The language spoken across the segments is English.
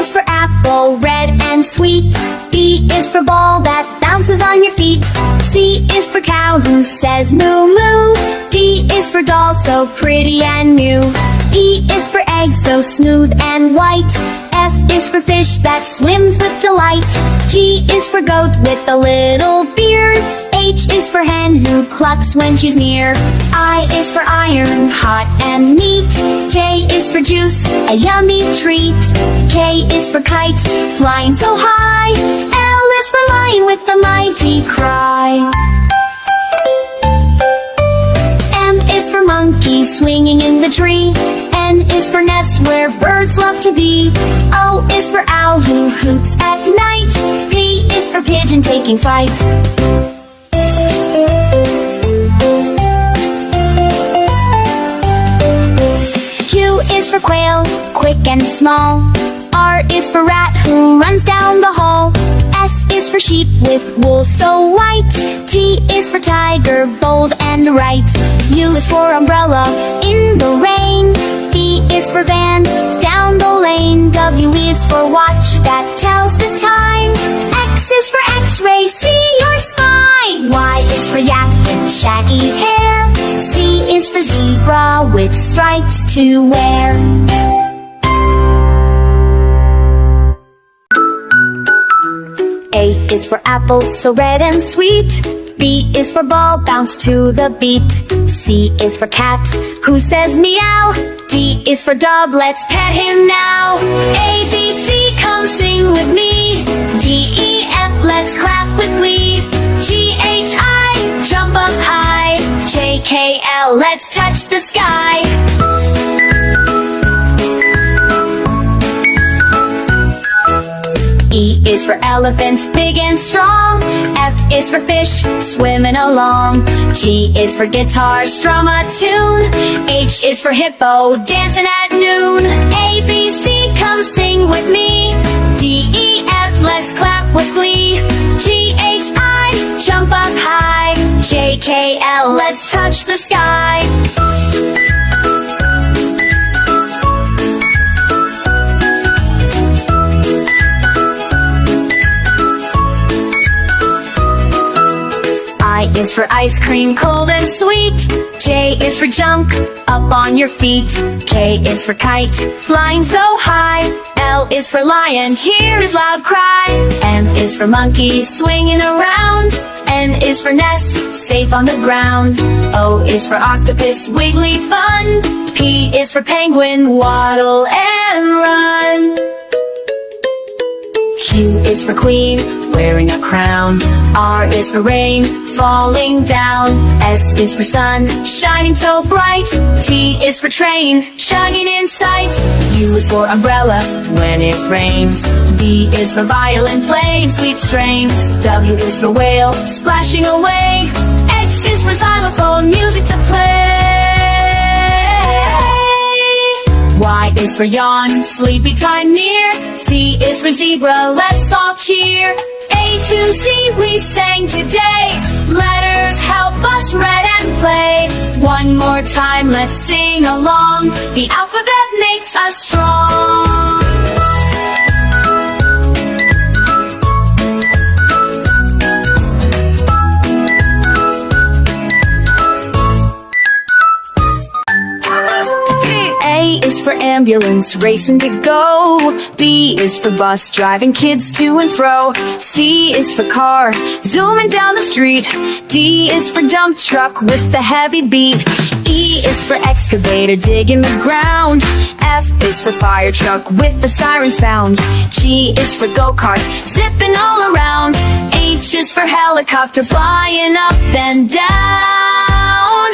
is for apple, red and sweet. B is for ball that bounces on your feet. C is for cow who says moo moo. D is for doll, so pretty and new. E is for egg, so smooth and white. F is for fish that swims with delight. G is for goat with a little beard. H is for hen who clucks when she's near. I is for iron, hot and neat. J is for juice, a yummy treat. K is for kite, flying so high. L is for lion with a mighty cry. M is for monkey swinging in the tree. N is for nest where birds love to be. O is for owl who hoots at night. P is for pigeon taking flight. Q is for quail, quick and small. R is for rat who runs down the hall. S is for sheep with wool so white. T is for tiger, bold and right. U is for umbrella in the rain. V is for van, down the lane. W is for watch that tells the time. X is for x-ray, see your spine. Y is for yak with shaggy hair. Z is for zebra with stripes to wear. A is for apple, so red and sweet. B is for ball, bounce to the beat. C is for cat, who says meow. D is for dog, let's pet him now. A, B, C, come sing with me. D, E, F, let's clap with glee. G, H, I, jump up high. J, K, L, let's touch the sky. E is for elephant, big and strong. F is for fish, swimming along. G is for guitar, strum a tune. H is for hippo, dancing at noon. A, B, C, come sing with me. D, E, F, let's clap with glee. G, H, I, jump up high. J, K, L, let's touch the sky. I is for ice cream, cold and sweet. J is for jump, up on your feet. K is for kite, flying so high. L is for lion, hear his loud cry. M is for monkey, swinging around. N is for nest, safe on the ground. O is for octopus, wiggly fun. P is for penguin, waddle and run. Q is for queen, wearing a crown. R is for rain, falling down. S is for sun, shining so bright. T is for train, chugging in sight. U is for umbrella, when it rains. V is for violin, playing sweet strains. W is for whale, splashing away. X is for xylophone, music to play. Y is for yawn, sleepy time near. Z is for zebra, let's all cheer. A to Z we sang today. Letters help us read and play. One more time, let's sing along. The alphabet makes us strong. A is for ambulance, racing to go. B is for bus, driving kids to and fro. C is for car, zooming down the street. D is for dump truck with the heavy beat. E is for excavator, digging the ground. F is for fire truck with the siren sound. G is for go-kart, zipping all around. H is for helicopter, flying up and down.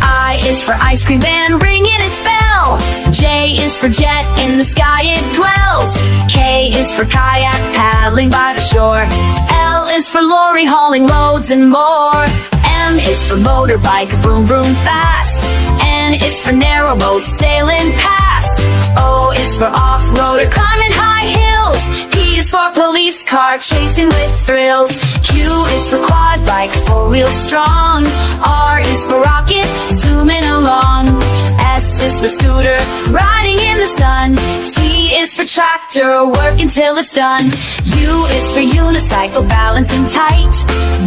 I is for ice cream van, ringing its bell. J is for jet, in the sky it dwells. K is for kayak, paddling by the shore. L is for lorry, hauling loads and more. M is for motorbike, vroom vroom fast. N is for narrowboat, sailing past. O is for off-roader, climbing high hills. P is for police car, chasing with thrills. Q is for quad bike, four-wheel strong. R is for rocket, zooming along. S is for scooter, riding in the sun. T is is for tractor, work until it's done. U is for unicycle, balancing tight.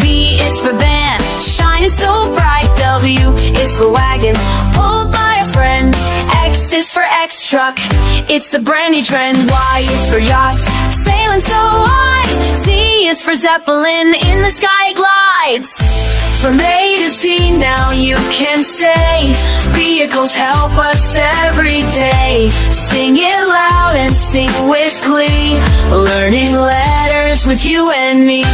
V is for van, shining so bright. W is for wagon, pulled by a friend. X is for X-truck, it's a brand new trend. Y is for yacht, sailing so high. Z is for zeppelin, in the sky it glides. From A to Z now you can say, vehicles help us every day. Sing it loud and sing with glee, learning letters with you and me.